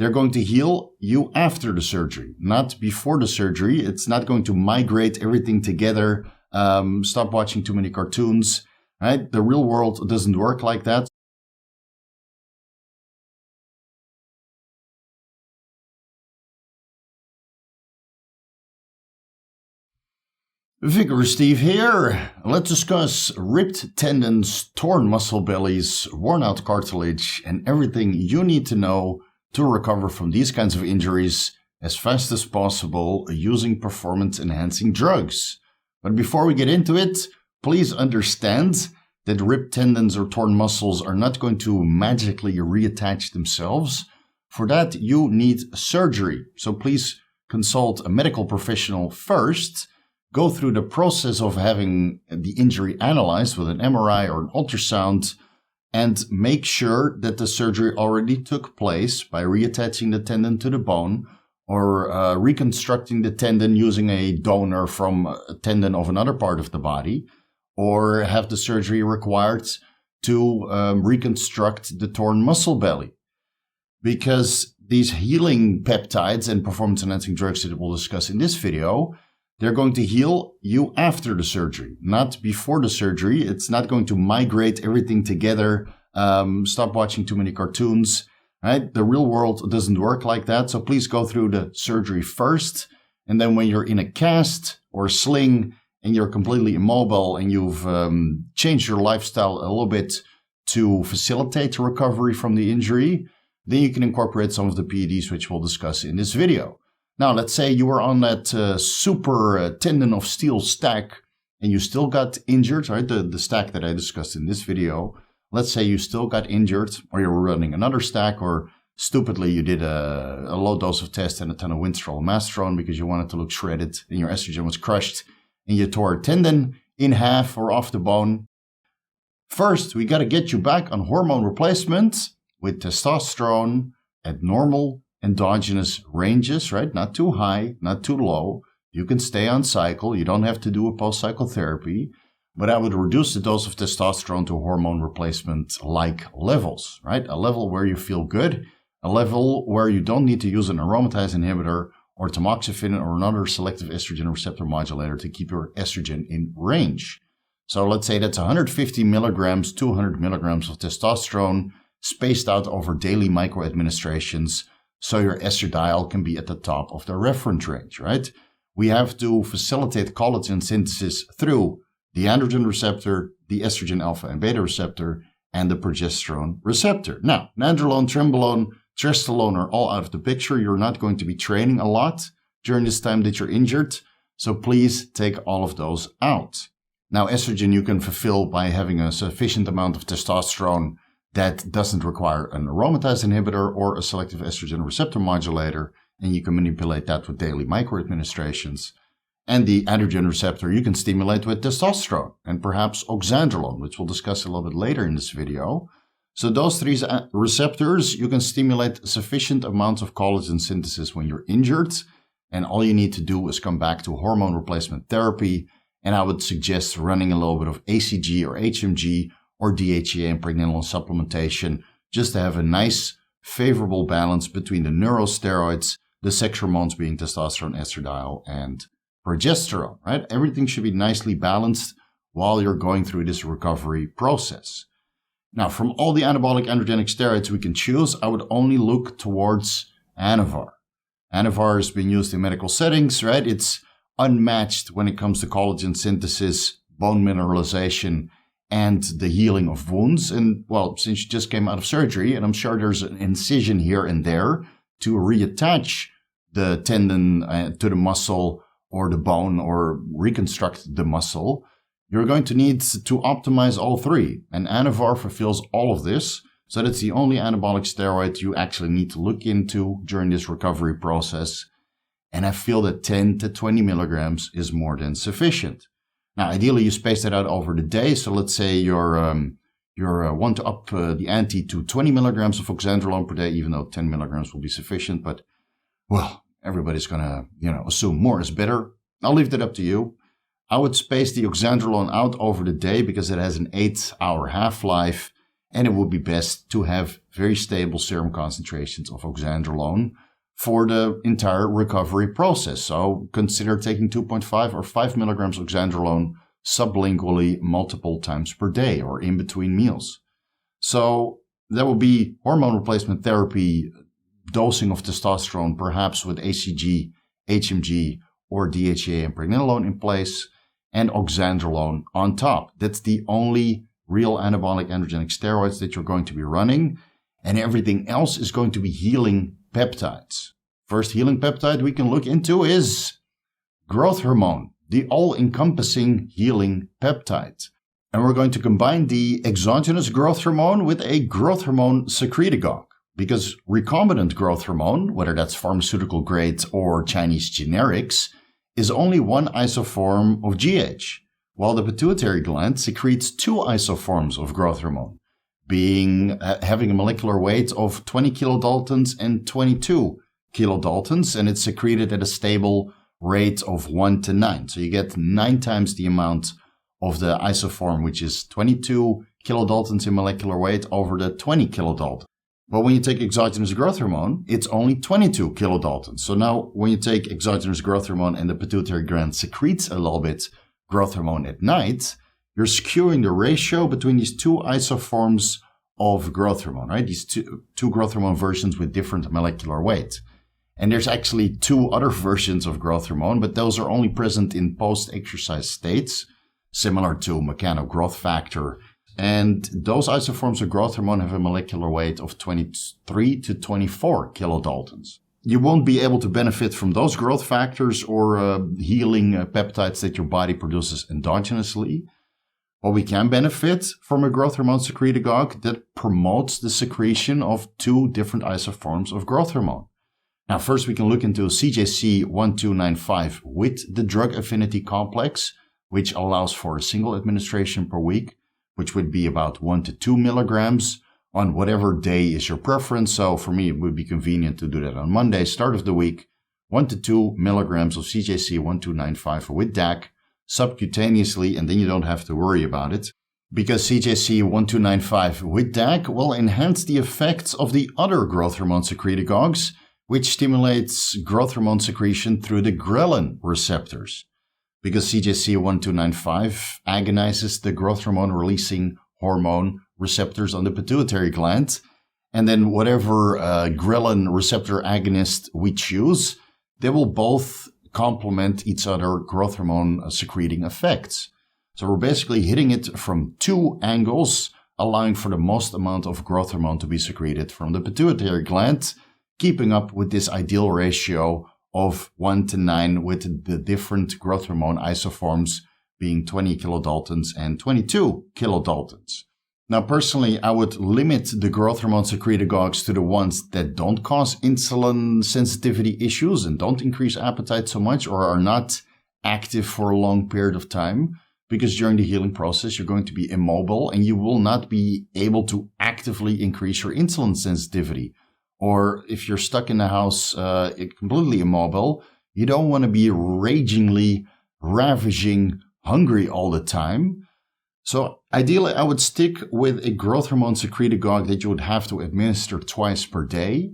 they're going to heal you after the surgery, not before the surgery. It's not going to migrate everything together. Stop watching too many cartoons, right? The real world doesn't work like that. Vigorous Steve here. Let's discuss ripped tendons, torn muscle bellies, worn out cartilage, and everything you need to know to recover from these kinds of injuries as fast as possible using performance-enhancing drugs. But before we get into it, please understand that ripped tendons or torn muscles are not going to magically reattach themselves. For that, you need surgery. So please consult a medical professional first. Go through the process of having the injury analyzed with an MRI or an ultrasound and make sure that the surgery already took place by reattaching the tendon to the bone or reconstructing the tendon using a donor from a tendon of another part of the body, or have the surgery required to reconstruct the torn muscle belly. Because these healing peptides and performance-enhancing drugs that we'll discuss in this video, they're going to heal you after the surgery, not before the surgery. It's not going to migrate everything together. Stop watching too many cartoons, right? The real world doesn't work like that. So please go through the surgery first. And then when you're in a cast or sling and you're completely immobile and you've changed your lifestyle a little bit to facilitate the recovery from the injury, then you can incorporate some of the PEDs, which we'll discuss in this video. Now, let's say you were on that super tendon of steel stack and you still got injured, right? The stack that I discussed in this video. Let's say you still got injured, or you were running another stack, or stupidly you did a low dose of test and a ton of Winstrol and Masteron because you wanted to look shredded and your estrogen was crushed and you tore a tendon in half or off the bone. First, we got to get you back on hormone replacement with testosterone at normal endogenous ranges, right? Not too high, not too low. You can stay on cycle. You don't have to do a post-cycle therapy, but I would reduce the dose of testosterone to hormone replacement-like levels, right? A level where you feel good, a level where you don't need to use an aromatase inhibitor or tamoxifen or another selective estrogen receptor modulator to keep your estrogen in range. So let's say that's 150 milligrams, 200 milligrams of testosterone spaced out over daily microadministrations, so your estradiol can be at the top of the reference range, right? We have to facilitate collagen synthesis through the androgen receptor, the estrogen alpha and beta receptor, and the progesterone receptor. Now, nandrolone, trenbolone, trestolone are all out of the picture. You're not going to be training a lot during this time that you're injured, so please take all of those out. Now, estrogen you can fulfill by having a sufficient amount of testosterone that doesn't require an aromatase inhibitor or a selective estrogen receptor modulator, and you can manipulate that with daily microadministrations. And the androgen receptor you can stimulate with testosterone and perhaps oxandrolone, which we'll discuss a little bit later in this video. So those three receptors, you can stimulate sufficient amounts of collagen synthesis when you're injured, and all you need to do is come back to hormone replacement therapy, and I would suggest running a little bit of ACG or HMG or DHEA and Pregnenolone supplementation, just to have a nice, favorable balance between the neurosteroids, the sex hormones being testosterone, estradiol, and progesterone, right? Everything should be nicely balanced while you're going through this recovery process. Now, from all the anabolic androgenic steroids we can choose, I would only look towards Anavar. Anavar has been used in medical settings, right? It's unmatched when it comes to collagen synthesis, bone mineralization, and the healing of wounds. And well, since you just came out of surgery, and I'm sure there's an incision here and there to reattach the tendon to the muscle or the bone or reconstruct the muscle, you're going to need to optimize all three. And Anavar fulfills all of this. So that's the only anabolic steroid you actually need to look into during this recovery process. And I feel that 10 to 20 milligrams is more than sufficient. Now, ideally, you space that out over the day. So let's say you're want to up the ante to 20 milligrams of oxandrolone per day, even though 10 milligrams will be sufficient. But, well, everybody's going to, assume more is better. I'll leave that up to you. I would space the oxandrolone out over the day because it has an 8-hour half-life. And it would be best to have very stable serum concentrations of oxandrolone for the entire recovery process. So consider taking 2.5 or 5 milligrams oxandrolone sublingually multiple times per day or in between meals. So that will be hormone replacement therapy, dosing of testosterone, perhaps with ACG, HMG, or DHEA and Pregnenolone in place, and oxandrolone on top. That's the only real anabolic androgenic steroids that you're going to be running, and everything else is going to be healing peptides. First healing peptide we can look into is growth hormone, the all-encompassing healing peptide. And we're going to combine the exogenous growth hormone with a growth hormone secretagogue, because recombinant growth hormone, whether that's pharmaceutical grade or Chinese generics, is only one isoform of GH, while the pituitary gland secretes two isoforms of growth hormone, having a molecular weight of 20 kilodaltons and 22 kilodaltons, and it's secreted at a stable rate of 1 to 9. So you get 9 times the amount of the isoform, which is 22 kilodaltons in molecular weight over the 20 kilodaltons. But when you take exogenous growth hormone, it's only 22 kilodaltons. So now when you take exogenous growth hormone and the pituitary gland secretes a little bit growth hormone at night, you're skewing the ratio between these two isoforms of growth hormone, right? These two growth hormone versions with different molecular weight. And there's actually 2 other versions of growth hormone, but those are only present in post-exercise states, similar to mechano growth factor. And those isoforms of growth hormone have a molecular weight of 23 to 24 kilodaltons. You won't be able to benefit from those growth factors or healing peptides that your body produces endogenously. But we can benefit from a growth hormone secretagogue that promotes the secretion of 2 different isoforms of growth hormone. Now, first we can look into CJC-1295 with the drug affinity complex, which allows for a single administration per week, which would be about 1 to 2 milligrams on whatever day is your preference. So for me, it would be convenient to do that on Monday, start of the week, 1 to 2 milligrams of CJC-1295 with DAC subcutaneously, and then you don't have to worry about it, because CJC-1295 with DAC will enhance the effects of the other growth hormone secretagogues, which stimulates growth hormone secretion through the ghrelin receptors. Because CJC-1295 agonizes the growth hormone releasing hormone receptors on the pituitary gland, and then whatever ghrelin receptor agonist we choose, they will both complement each other growth hormone secreting effects. So we're basically hitting it from 2 angles, allowing for the most amount of growth hormone to be secreted from the pituitary gland, keeping up with this ideal ratio of 1 to 9 with the different growth hormone isoforms being 20 kilodaltons and 22 kilodaltons. Now, personally, I would limit the growth hormone secretagogues to the ones that don't cause insulin sensitivity issues and don't increase appetite so much or are not active for a long period of time, because during the healing process, you're going to be immobile and you will not be able to actively increase your insulin sensitivity. Or if you're stuck in the house completely immobile, you don't want to be ragingly, ravaging hungry all the time. So ideally, I would stick with a growth hormone secretagogue that you would have to administer twice per day,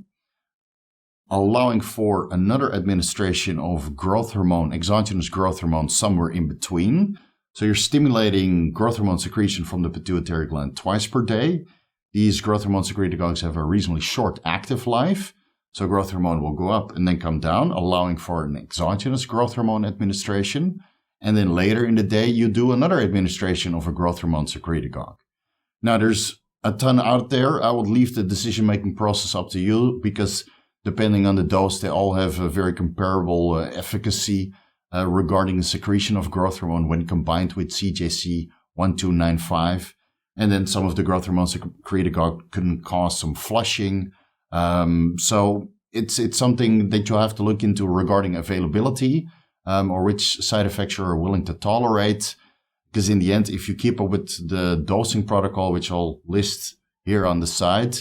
allowing for another administration of growth hormone, exogenous growth hormone, somewhere in between. So you're stimulating growth hormone secretion from the pituitary gland twice per day. These growth hormone secretagogues have a reasonably short active life, so growth hormone will go up and then come down, allowing for an exogenous growth hormone administration. And then later in the day, you do another administration of a growth hormone secretagogue. Now, there's a ton out there. I would leave the decision-making process up to you, because depending on the dose, they all have a very comparable efficacy regarding the secretion of growth hormone when combined with CJC-1295. And then some of the growth hormone secretagogue can cause some flushing. So it's something that you'll have to look into regarding availability, or which side effects you're willing to tolerate. Because in the end, if you keep up with the dosing protocol, which I'll list here on the side,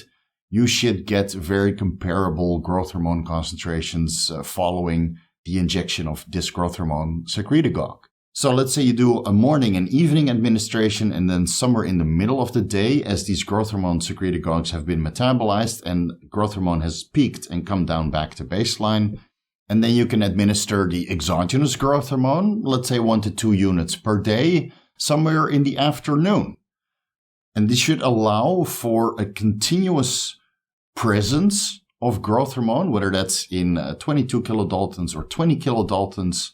you should get very comparable growth hormone concentrations following the injection of this growth hormone secretagogue. So let's say you do a morning and evening administration, and then somewhere in the middle of the day, as these growth hormone secretagogues have been metabolized and growth hormone has peaked and come down back to baseline, and then you can administer the exogenous growth hormone, let's say 1 to 2 units per day, somewhere in the afternoon. And this should allow for a continuous presence of growth hormone, whether that's in 22 kilodaltons or 20 kilodaltons,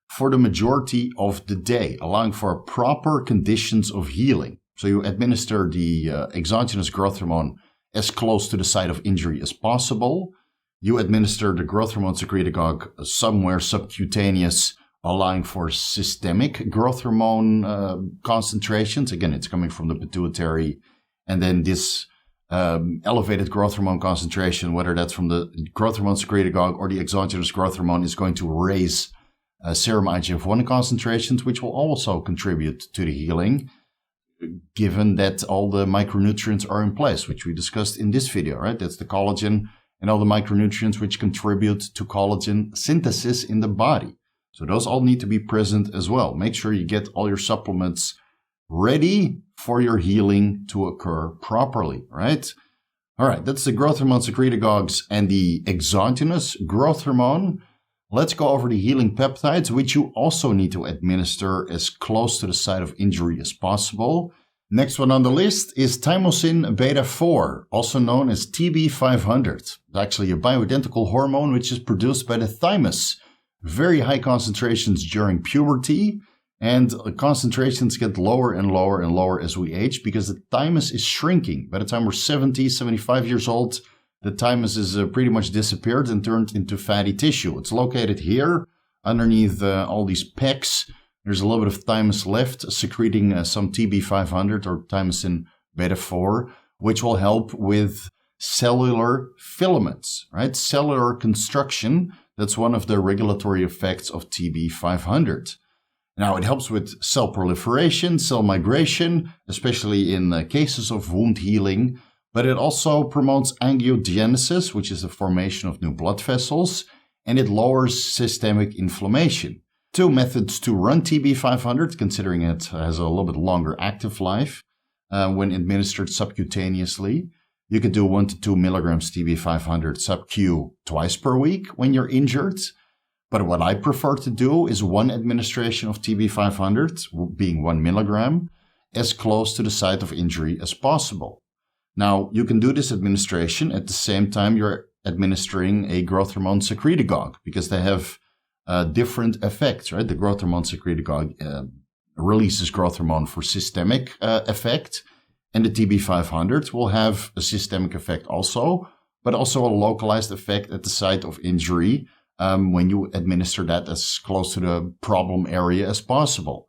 for the majority of the day, allowing for proper conditions of healing. So you administer the exogenous growth hormone as close to the site of injury as possible. You administer the growth hormone secretagogue somewhere subcutaneous, allowing for systemic growth hormone concentrations. Again, it's coming from the pituitary. And then this elevated growth hormone concentration, whether that's from the growth hormone secretagogue or the exogenous growth hormone, is going to raise serum IGF-1 concentrations, which will also contribute to the healing, given that all the micronutrients are in place, which we discussed in this video, right? That's the collagen and all the micronutrients which contribute to collagen synthesis in the body. So those all need to be present as well. Make sure you get all your supplements ready for your healing to occur properly, right? All right, that's the growth hormone secretagogues and the exogenous growth hormone. Let's go over the healing peptides, which you also need to administer as close to the site of injury as possible. Next one on the list is Thymosin beta 4, also known as TB500. It's actually a bioidentical hormone which is produced by the thymus. Very high concentrations during puberty, and concentrations get lower and lower and lower as we age because the thymus is shrinking. By the time we're 70, 75 years old, the thymus is pretty much disappeared and turned into fatty tissue. It's located here underneath all these pecs. There's a little bit of thymus left, secreting some TB500 or thymosin beta 4, which will help with cellular filaments, right? Cellular construction. That's one of the regulatory effects of TB500. Now, it helps with cell proliferation, cell migration, especially in cases of wound healing. But it also promotes angiogenesis, which is the formation of new blood vessels, and it lowers systemic inflammation. 2 methods to run TB500, considering it has a little bit longer active life when administered subcutaneously. You can do 1 to 2 milligrams TB500 sub-Q twice per week when you're injured. But what I prefer to do is 1 administration of TB500, being 1 milligram, as close to the site of injury as possible. Now, you can do this administration at the same time you're administering a growth hormone secretagogue because they have different effects, right? The growth hormone secretagogue releases growth hormone for systemic effect, and the TB500 will have a systemic effect also, but also a localized effect at the site of injury when you administer that as close to the problem area as possible.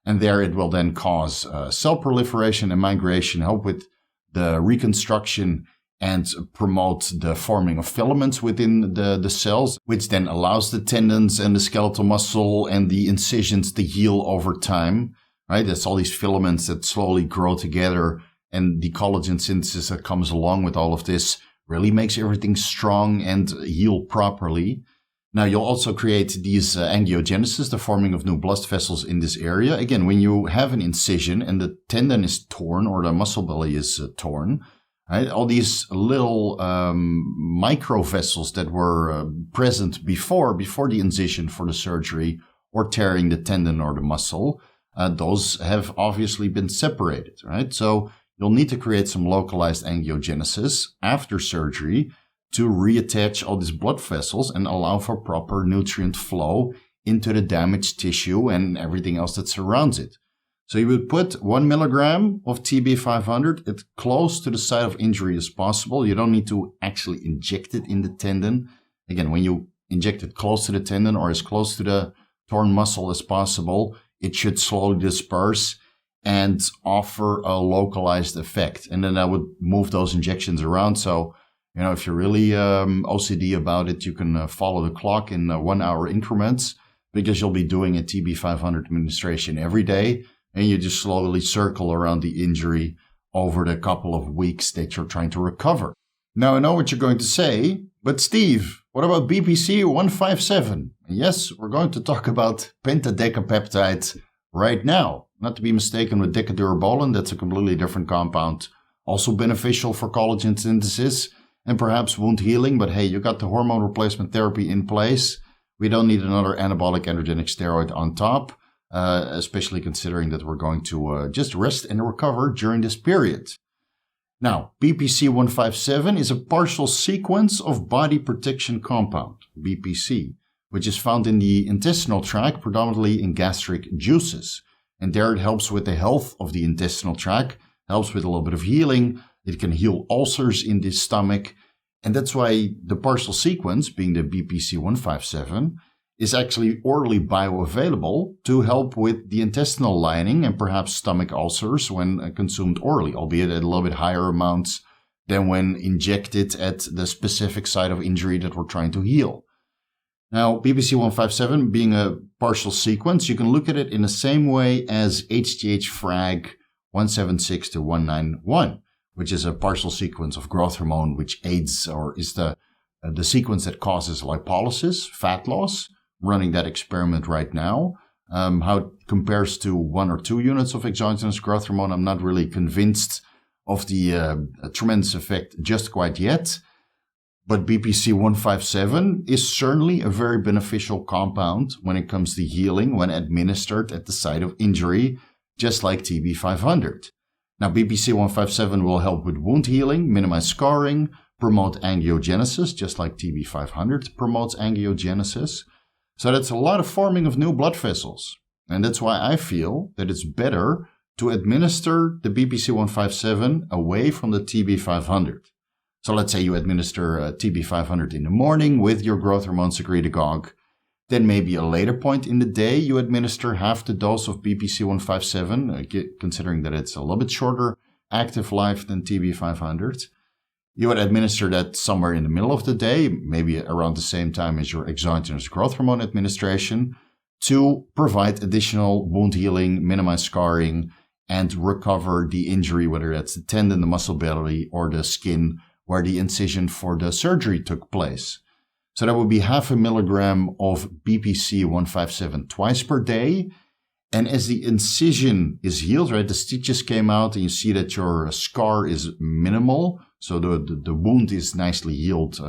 And there it will then cause cell proliferation and migration, help with the reconstruction and promote the forming of filaments within the cells, which then allows the tendons and the skeletal muscle and the incisions to heal over time, right? That's all these filaments that slowly grow together, and the collagen synthesis that comes along with all of this really makes everything strong and heal properly. Now, you'll also create these angiogenesis, the forming of new blood vessels in this area. Again, when you have an incision and the tendon is torn or the muscle belly is torn, right, all these little micro vessels that were present before the incision for the surgery or tearing the tendon or the muscle, those have obviously been separated, right? So you'll need to create some localized angiogenesis after surgery to reattach all these blood vessels and allow for proper nutrient flow into the damaged tissue and everything else that surrounds it. So you would put 1 milligram of TB500 as close to the site of injury as possible. You don't need to actually inject it in the tendon. Again, when you inject it close to the tendon or as close to the torn muscle as possible, it should slowly disperse and offer a localized effect. And then I would move those injections around. So, you know, if you're really OCD about it, you can follow the clock in 1 hour increments because you'll be doing a TB500 administration every day. And you just slowly circle around the injury over the couple of weeks that you're trying to recover. Now, I know what you're going to say, but Steve, what about BPC 157? And yes, we're going to talk about Pentadeca peptide right now. Not to be mistaken with decadurabolin, that's a completely different compound. Also beneficial for collagen synthesis and perhaps wound healing. But hey, you got the hormone replacement therapy in place. We don't need another anabolic androgenic steroid on top, especially considering that we're going to just rest and recover during this period. Now, BPC 157 is a partial sequence of body protection compound, BPC, which is found in the intestinal tract, predominantly in gastric juices. And there it helps with the health of the intestinal tract, helps with a little bit of healing. It can heal ulcers in the stomach. And that's why the partial sequence, being the BPC 157, is actually orally bioavailable to help with the intestinal lining and perhaps stomach ulcers when consumed orally, albeit at a little bit higher amounts than when injected at the specific site of injury that we're trying to heal. Now, BPC 157 being a partial sequence, you can look at it in the same way as HGH frag 176 to 191, which is a partial sequence of growth hormone, which aids or is the sequence that causes lipolysis, fat loss. Running that experiment right now. How it compares to 1 or 2 units of exogenous growth hormone, I'm not really convinced of the tremendous effect just quite yet. But BPC 157 is certainly a very beneficial compound when it comes to healing when administered at the site of injury, just like TB500. Now, BPC 157 will help with wound healing, minimize scarring, promote angiogenesis, just like TB500 promotes angiogenesis. So that's a lot of forming of new blood vessels. And that's why I feel that it's better to administer the BPC 157 away from the TB500. So let's say you administer TB500 in the morning with your growth hormone secretagogue. Then maybe a later point in the day, you administer half the dose of BPC 157, considering that it's a little bit shorter active life than TB500. You would administer that somewhere in the middle of the day, maybe around the same time as your exogenous growth hormone administration, to provide additional wound healing, minimize scarring, and recover the injury, whether that's the tendon, the muscle belly, or the skin where the incision for the surgery took place. So that would be 0.5 milligram of BPC 157 twice per day. And as the incision is healed, right, the stitches came out and you see that your scar is minimal, so the wound is nicely healed,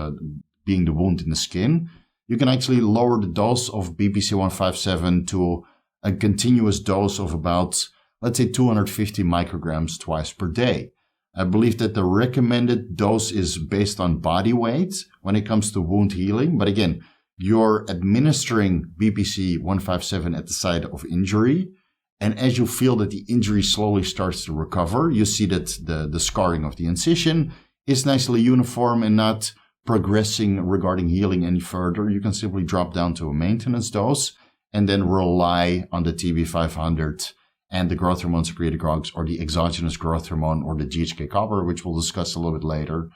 being the wound in the skin, you can actually lower the dose of BPC 157 to a continuous dose of about, let's say, 250 micrograms twice per day. I believe that the recommended dose is based on body weight when it comes to wound healing. But again, you're administering BPC 157 at the site of injury. And as you feel that the injury slowly starts to recover, you see that the scarring of the incision is nicely uniform and not progressing regarding healing any further. You can simply drop down to a maintenance dose and then rely on the TB500 and the growth hormone secretagogues or the exogenous growth hormone or the GHK-Cu, which we'll discuss a little bit later.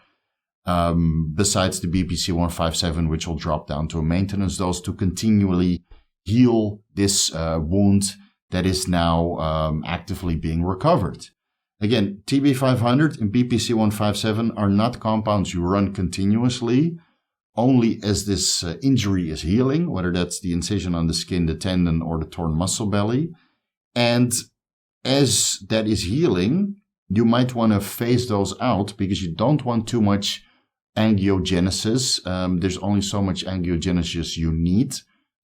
Besides the BPC 157, which will drop down to a maintenance dose to continually heal this wound that is now actively being recovered. Again, TB500 and BPC 157 are not compounds you run continuously, only as this injury is healing, whether that's the incision on the skin, the tendon, or the torn muscle belly. And as that is healing, you might want to phase those out because you don't want too much angiogenesis. There's only so much angiogenesis you need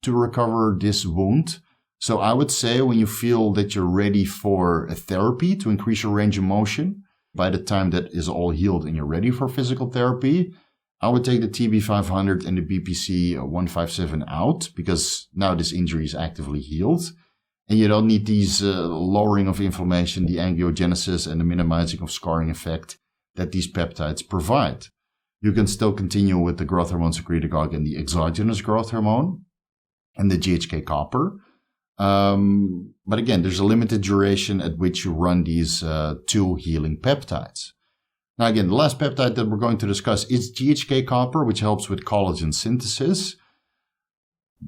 to recover this wound. So I would say when you feel that you're ready for a therapy to increase your range of motion, by the time that is all healed and you're ready for physical therapy, I would take the TB500 and the BPC 157 out because now this injury is actively healed. And you don't need these lowering of inflammation, the angiogenesis, and the minimizing of scarring effect that these peptides provide. You can still continue with the growth hormone secretagogue and the exogenous growth hormone and the GHK-Cu. But again, there's a limited duration at which you run these two healing peptides. Now again, the last peptide that we're going to discuss is GHK-Cu, which helps with collagen synthesis.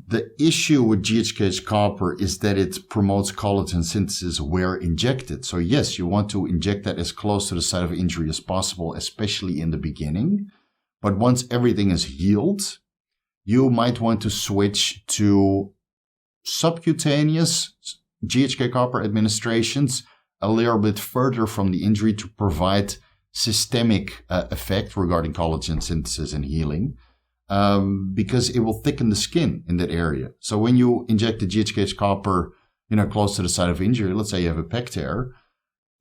The issue with GHK-Cu is that it promotes collagen synthesis where injected. So yes, you want to inject that as close to the site of injury as possible, especially in the beginning. But once everything is healed, you might want to switch to subcutaneous GHK copper administrations a little bit further from the injury to provide systemic effect regarding collagen synthesis and healing, because it will thicken the skin in that area. So when you inject the GHK copper, close to the site of injury, let's say you have a pec tear,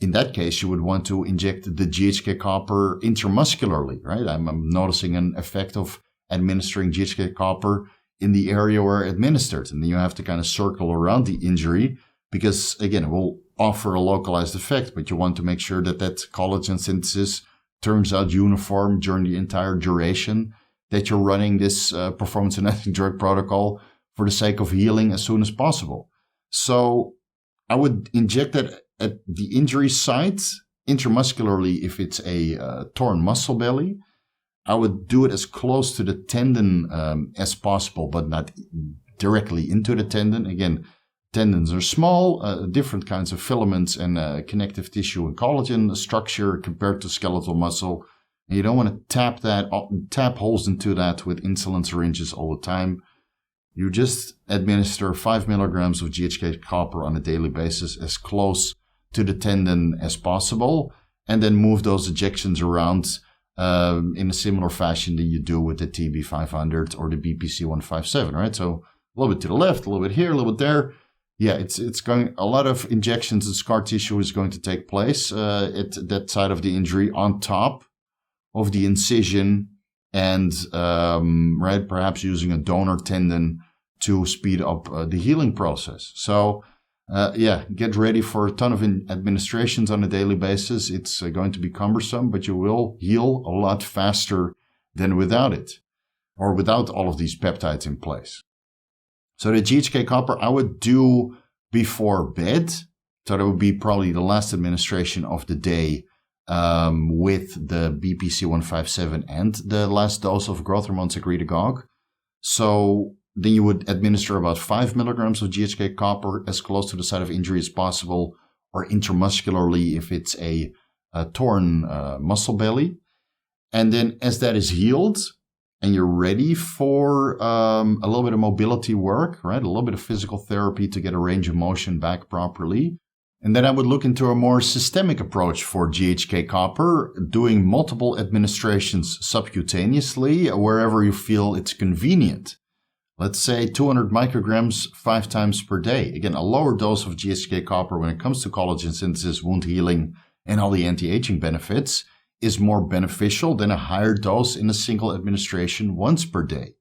in that case, you would want to inject the GHK copper intramuscularly, right? I'm noticing an effect of administering GHK copper in the area where administered. And then you have to kind of circle around the injury because, again, it will offer a localized effect, but you want to make sure that collagen synthesis turns out uniform during the entire duration that you're running this performance-enhancing drug protocol for the sake of healing as soon as possible. So I would inject that at the injury site intramuscularly if it's a torn muscle belly. I would do it as close to the tendon as possible, but not directly into the tendon. Again, tendons are small, different kinds of filaments and connective tissue and collagen structure compared to skeletal muscle. And you don't want to tap holes into that with insulin syringes all the time. You just administer 5 milligrams of GHK copper on a daily basis as close to the tendon as possible, and then move those injections around in a similar fashion that you do with the TB500 or the BPC157, right? So a little bit to the left, a little bit here, a little bit there. Yeah, it's going, a lot of injections and scar tissue is going to take place at that side of the injury on top of the incision, and right, perhaps using a donor tendon to speed up the healing process. So get ready for a ton of administrations on a daily basis. It's going to be cumbersome, but you will heal a lot faster than without it, or without all of these peptides in place. So the GHK copper I would do before bed. So that would be probably the last administration of the day with the BPC157 and the last dose of growth hormone secretagogue. So then you would administer about 5 milligrams of GHK copper as close to the site of injury as possible, or intramuscularly if it's a torn muscle belly. And then as that is healed and you're ready for a little bit of mobility work, right, a little bit of physical therapy to get a range of motion back properly, and then I would look into a more systemic approach for GHK copper, doing multiple administrations subcutaneously wherever you feel it's convenient. Let's say 200 micrograms 5 times per day. Again, a lower dose of GHK copper when it comes to collagen synthesis, wound healing, and all the anti-aging benefits is more beneficial than a higher dose in a single administration once per day.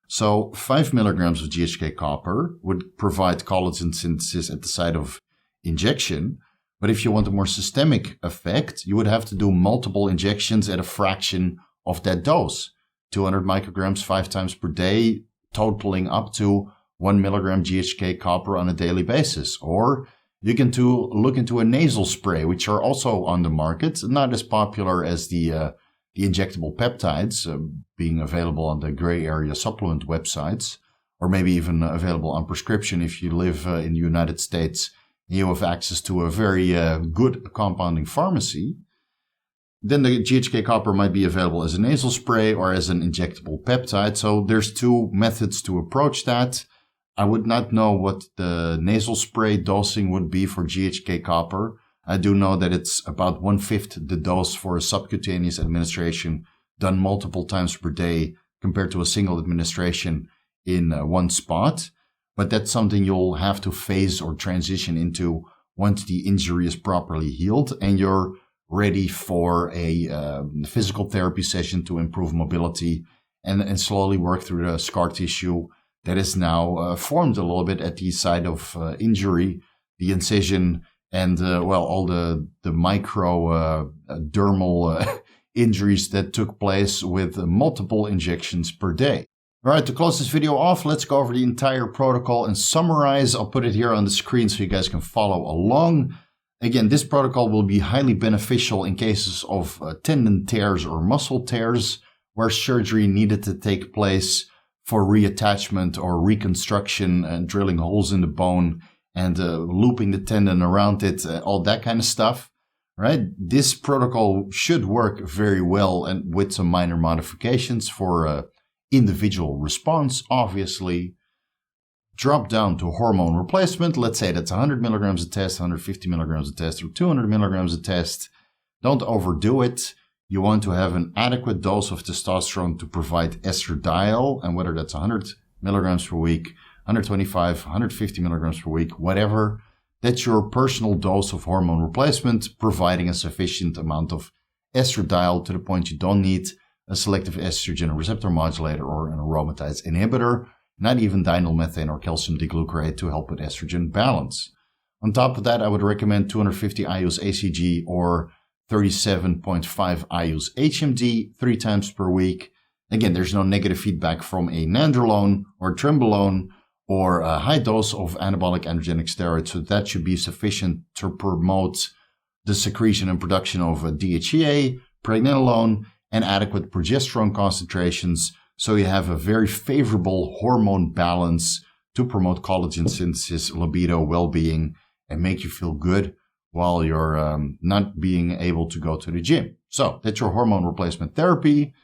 So 5 milligrams of GHK copper would provide collagen synthesis at the site of injection. But if you want a more systemic effect, you would have to do multiple injections at a fraction of that dose. 200 micrograms 5 times per day, totaling up to 1 milligram GHK copper on a daily basis. Or you can look into a nasal spray, which are also on the market, not as popular as the injectable peptides, being available on the gray area supplement websites, or maybe even available on prescription if you live in the United States. You have access to a very good compounding pharmacy. Then the GHK copper might be available as a nasal spray or as an injectable peptide. So there's 2 methods to approach that. I would not know what the nasal spray dosing would be for GHK copper. I do know that it's about 1/5 the dose for a subcutaneous administration done multiple times per day compared to a single administration in one spot. But that's something you'll have to phase or transition into once the injury is properly healed and you're ready for a physical therapy session to improve mobility and slowly work through the scar tissue that is now formed a little bit at the site of injury, the incision, and all the micro dermal injuries that took place with multiple injections per day. All right, to close this video off, let's go over the entire protocol and summarize. I'll put it here on the screen so you guys can follow along. Again, this protocol will be highly beneficial in cases of tendon tears or muscle tears where surgery needed to take place for reattachment or reconstruction and drilling holes in the bone and looping the tendon around it, all that kind of stuff, right? This protocol should work very well and with some minor modifications for individual response, obviously. Drop down to hormone replacement. Let's say that's 100 milligrams a test, 150 milligrams a test, or 200 milligrams a test. Don't overdo it. You want to have an adequate dose of testosterone to provide estradiol, and whether that's 100 milligrams per week, 125, 150 milligrams per week, whatever, that's your personal dose of hormone replacement, providing a sufficient amount of estradiol to the point you don't need a selective estrogen receptor modulator or an aromatase inhibitor, not even dinyl-methane or calcium diglucarate to help with estrogen balance. On top of that, I would recommend 250 IUs ACG or 37.5 IUs HMG 3 times per week. Again, there's no negative feedback from a nandrolone or trembolone or a high dose of anabolic androgenic steroids, so that should be sufficient to promote the secretion and production of DHEA, pregnenolone, and adequate progesterone concentrations, so you have a very favorable hormone balance to promote collagen synthesis, libido, well-being, and make you feel good while you're not being able to go to the gym. So that's your hormone replacement therapy.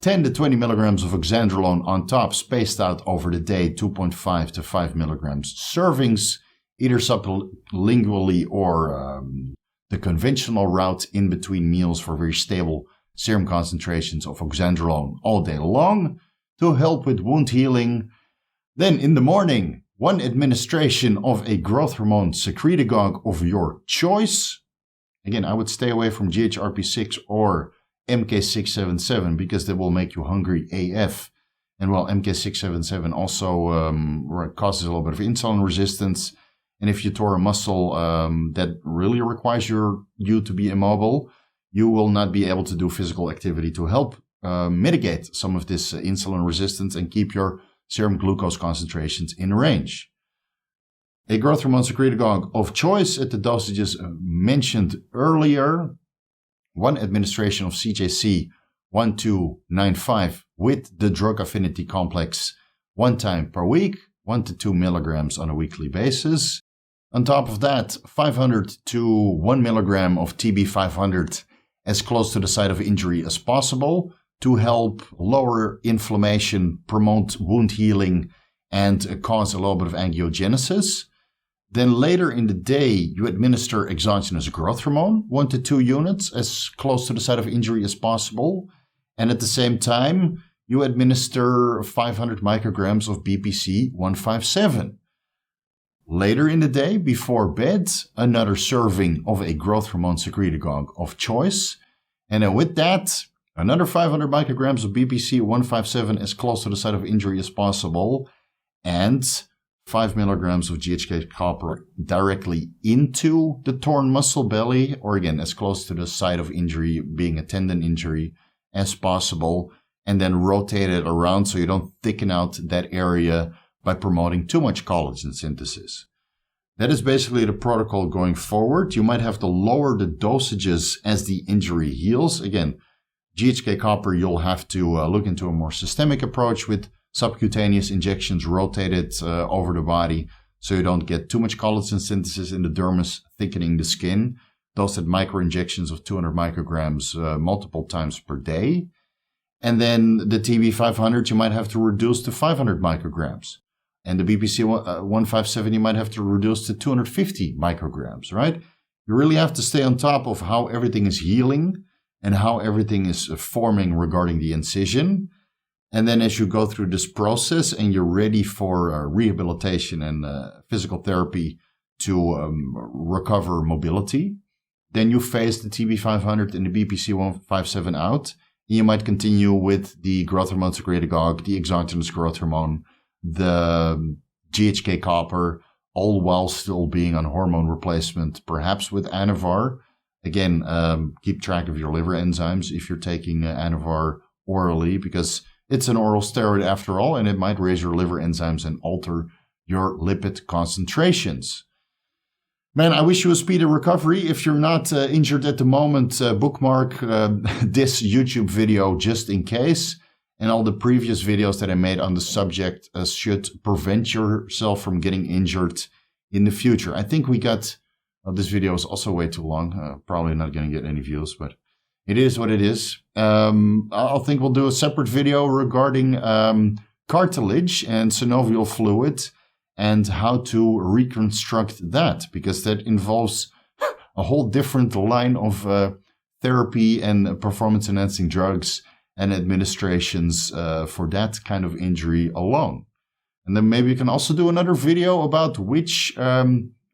10 to 20 milligrams of Oxandrolone on top, spaced out over the day, 2.5 to 5 milligrams servings, either sublingually or the conventional route in between meals for very stable serum concentrations of Oxandrolone all day long to help with wound healing. Then in the morning, 1 administration of a growth hormone secretagogue of your choice. Again, I would stay away from GHRP6 or MK677 because they will make you hungry AF. And while MK677 also causes a little bit of insulin resistance, and if you tore a muscle that really requires you to be immobile, you will not be able to do physical activity to help mitigate some of this insulin resistance and keep your serum glucose concentrations in range. A growth hormone secretagogue of choice at the dosages mentioned earlier. 1 administration of CJC 1295 with the drug affinity complex 1 time per week, 1 to 2 milligrams on a weekly basis. On top of that, 500 to 1 milligram of TB500 as close to the site of injury as possible to help lower inflammation, promote wound healing, and cause a little bit of angiogenesis. Then later in the day, you administer exogenous growth hormone, 1 to 2 units, as close to the site of injury as possible. And at the same time, you administer 500 micrograms of BPC 157. Later in the day, before bed, another serving of a growth hormone secretagogue of choice. And then with that, another 500 micrograms of BPC 157 as close to the site of injury as possible. And 5 milligrams of GHK copper directly into the torn muscle belly, or again, as close to the site of injury, being a tendon injury, as possible, and then rotate it around so you don't thicken out that area by promoting too much collagen synthesis. That is basically the protocol going forward. You might have to lower the dosages as the injury heals. Again, GHK copper, you'll have to look into a more systemic approach with subcutaneous injections rotated over the body so you don't get too much collagen synthesis in the dermis, thickening the skin. Those at micro-injections of 200 micrograms multiple times per day. And then the TB500 you might have to reduce to 500 micrograms. And the BPC 157 you might have to reduce to 250 micrograms, right? You really have to stay on top of how everything is healing and how everything is forming regarding the incision. And then as you go through this process and you're ready for rehabilitation and physical therapy to recover mobility, then you phase the TB500 and the BPC 157 out. And you might continue with the growth hormone secretagogue, the exogenous growth hormone, the GHK copper, all while still being on hormone replacement, perhaps with Anavar. Again, keep track of your liver enzymes if you're taking Anavar orally, because it's an oral steroid after all, and it might raise your liver enzymes and alter your lipid concentrations. Man, I wish you a speedy recovery. If you're not injured at the moment, bookmark this YouTube video just in case. And all the previous videos that I made on the subject should prevent yourself from getting injured in the future. I think we got... this video is also way too long. Probably not going to get any views, but it is what it is. I think we'll do a separate video regarding cartilage and synovial fluid and how to reconstruct that, because that involves a whole different line of therapy and performance-enhancing drugs and administrations for that kind of injury alone. And then maybe you can also do another video about which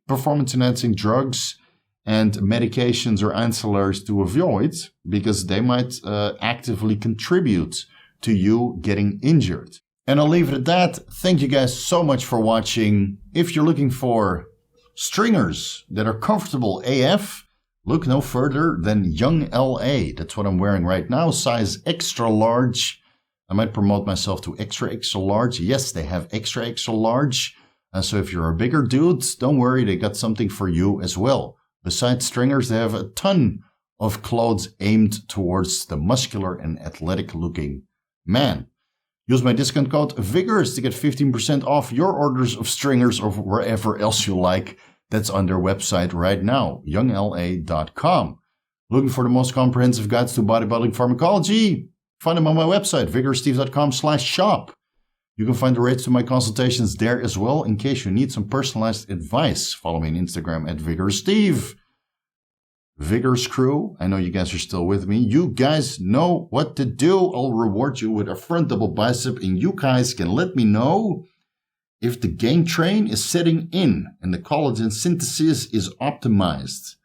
performance-enhancing drugs and medications or ancillaries to avoid, because they might actively contribute to you getting injured. And I'll leave it at that. Thank you guys so much for watching. If you're looking for stringers that are comfortable AF, look no further than Young LA. That's what I'm wearing right now, size extra large. I might promote myself to extra large. Yes, they have extra large. So if you're a bigger dude, don't worry, they got something for you as well. Besides stringers, they have a ton of clothes aimed towards the muscular and athletic looking man. Use my discount code Vigorous to get 15% off your orders of stringers or wherever else you like. That's on their website right now, youngla.com. Looking for the most comprehensive guides to bodybuilding pharmacology? Find them on my website, vigoroussteve.com/shop. You can find the rates to my consultations there as well in case you need some personalized advice. Follow me on Instagram at VigorousSteve. Vigorous crew, I know you guys are still with me. You guys know what to do. I'll reward you with a front double bicep, and you guys can let me know if the gain train is setting in and the collagen synthesis is optimized.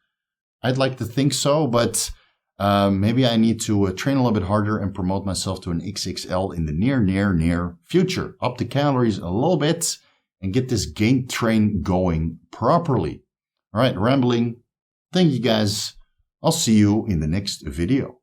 I'd like to think so, but maybe I need to train a little bit harder and promote myself to an XXL in the near future. Up the calories a little bit and get this gain train going properly. All right, rambling. Thank you guys. I'll see you in the next video.